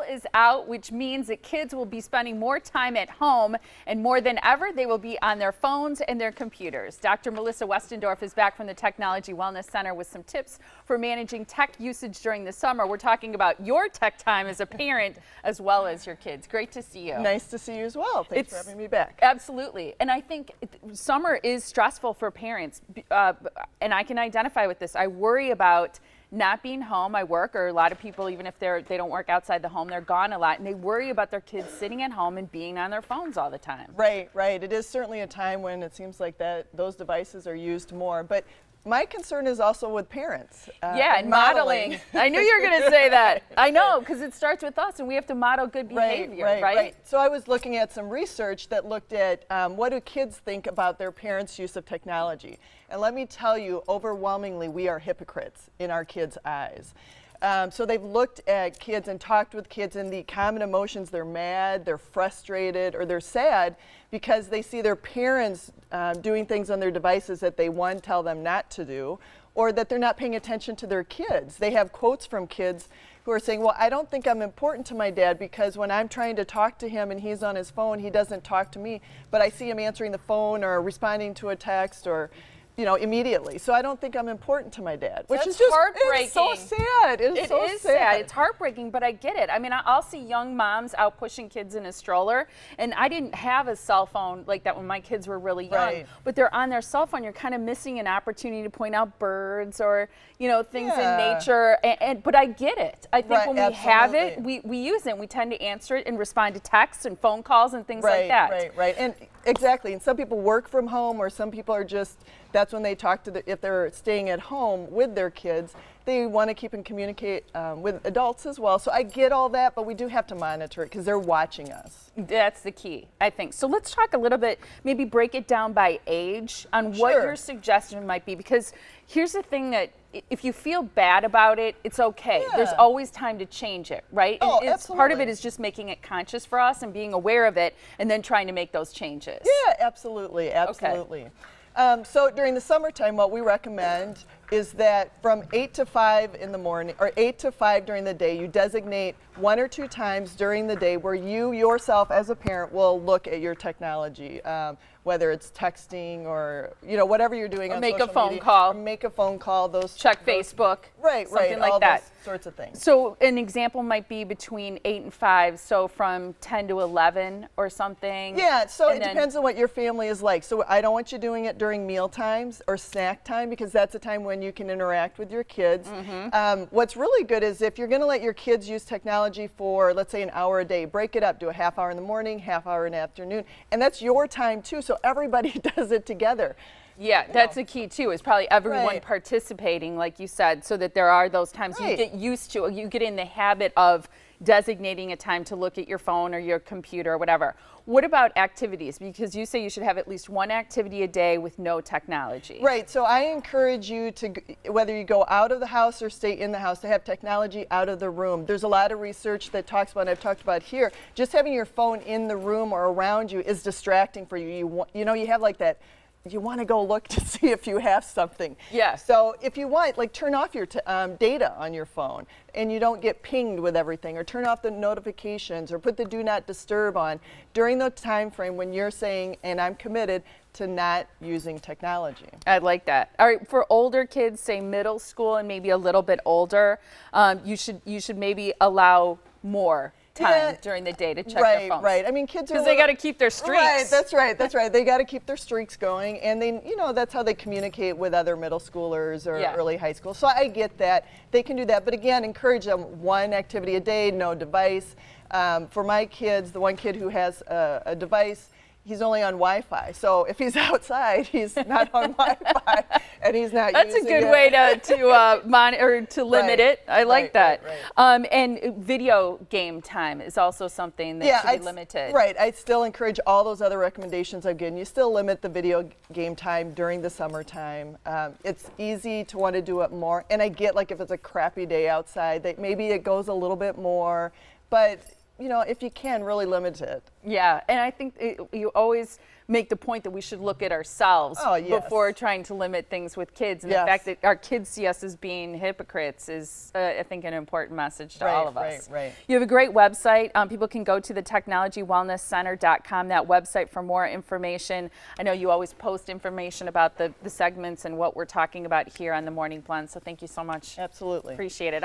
is out, which means that kids will be spending more time at home, and more than ever, they will be on their phones and their computers. Dr. Melissa Westendorf is back from the Technology Wellness Center with some tips for managing tech usage during the summer. We're talking about your tech time as a parent as well as your kids. Great to see you. Nice to see you as well. Thanks for having me back. Absolutely. And I think summer is stressful for parents, and I can identify with this. I worry about not being home. I work, or a lot of people, even if they don't work outside the home, they're gone a lot, and they worry about their kids sitting at home and being on their phones all the time. Right. It is certainly a time when it seems like those devices are used more. But my concern is also with parents. And modeling. I knew you were going to say that. I know, because it starts with us, and we have to model good behavior, right? So I was looking at some research that looked at what do kids think about their parents' use of technology. And let me tell you, overwhelmingly, we are hypocrites in our kids' eyes. So they've looked at kids and talked with kids, and the common emotions, they're mad, they're frustrated, or they're sad because they see their parents doing things on their devices that they, one, tell them not to do, or that they're not paying attention to their kids. They have quotes from kids who are saying, well, I don't think I'm important to my dad because when I'm trying to talk to him and he's on his phone, he doesn't talk to me, but I see him answering the phone or responding to a text or immediately. So I don't think I'm important to my dad, which is just heartbreaking. It's so sad. It is sad. It's heartbreaking, but I get it. I mean, I'll see young moms out pushing kids in a stroller, and I didn't have a cell phone like that when my kids were really young. But they're on their cell phone. You're kind of missing an opportunity to point out birds or things in nature. But I get it. I think when we have it, we use it. And we tend to answer it and respond to texts and phone calls and things like that. Right. And exactly. And some people work from home, or some people are just, that's when they talk to if they're staying at home with their kids, they want to keep and communicate with adults as well. So I get all that, but we do have to monitor it because they're watching us. That's the key, I think. So let's talk a little bit, maybe break it down by age on what your suggestion might be, because here's the thing, that if you feel bad about it, it's okay. There's always time to change it, right? Oh, and absolutely. Part of it is just making it conscious for us and being aware of it and then trying to make those changes. Yeah, absolutely. Okay. So during the summertime, what we recommend is that from 8 to 5 in the morning, or 8 to 5 during the day, you designate 1 or 2 times during the day where you yourself as a parent will look at your technology, whether it's texting or whatever you're doing on social media. Make a phone call. Make a phone call. Check Facebook. Something like all that. Those sorts of things. So an example might be between 8 and 5, so from 10 to 11 or something. Yeah, so it depends on what your family is like. So I don't want you doing it during meal times or snack time, because that's a time when you can interact with your kids. What's really good is if you're going to let your kids use technology for, let's say, an hour a day, break it up. Do a half hour in the morning, half hour in the afternoon, and that's your time too, so everybody does it together. Yeah, that's the key too, is probably everyone participating, like you said, so that there are those times you get used to, you get in the habit of designating a time to look at your phone or your computer or whatever. What about activities? Because you say you should have at least one activity a day with no technology. Right, so I encourage you to, whether you go out of the house or stay in the house, to have technology out of the room. There's a lot of research that talks about, and I've talked about here, just having your phone in the room or around you is distracting for you. You have like that, you want to go look to see if you have something. Yes. So if you want, like, turn off your data on your phone and you don't get pinged with everything, or turn off the notifications, or put the do not disturb on during the time frame when you're saying, and I'm committed to not using technology. I like that. All right, for older kids, say middle school and maybe a little bit older, you should maybe allow more time during the day to check their phones. Right. I mean, kids are, because they got to keep their streaks. That's right. They got to keep their streaks going, and they, that's how they communicate with other middle schoolers or early high school. So I get that. They can do that, but again, encourage them, one activity a day, no device. For my kids, the one kid who has a device, he's only on Wi-Fi. So if he's outside, he's not on Wi-Fi, and he's not That's using a good way to monitor, to limit it. I like that. And video game time is also something that should be limited. Right. I still encourage all those other recommendations I've given. You still limit the video game time during the summertime. It's easy to want to do it more. And I get, like, if it's a crappy day outside, that maybe it goes a little bit more. But you know, if you can, really limit it. Yeah, and I think you always make the point that we should look at ourselves before trying to limit things with kids. And the fact that our kids see us as being hypocrites is, I think, an important message to all of us. Right. You have a great website. People can go to the technologywellnesscenter.com, that website, for more information. I know you always post information about the segments and what we're talking about here on the Morning Blend, so thank you so much. Absolutely. Appreciate it.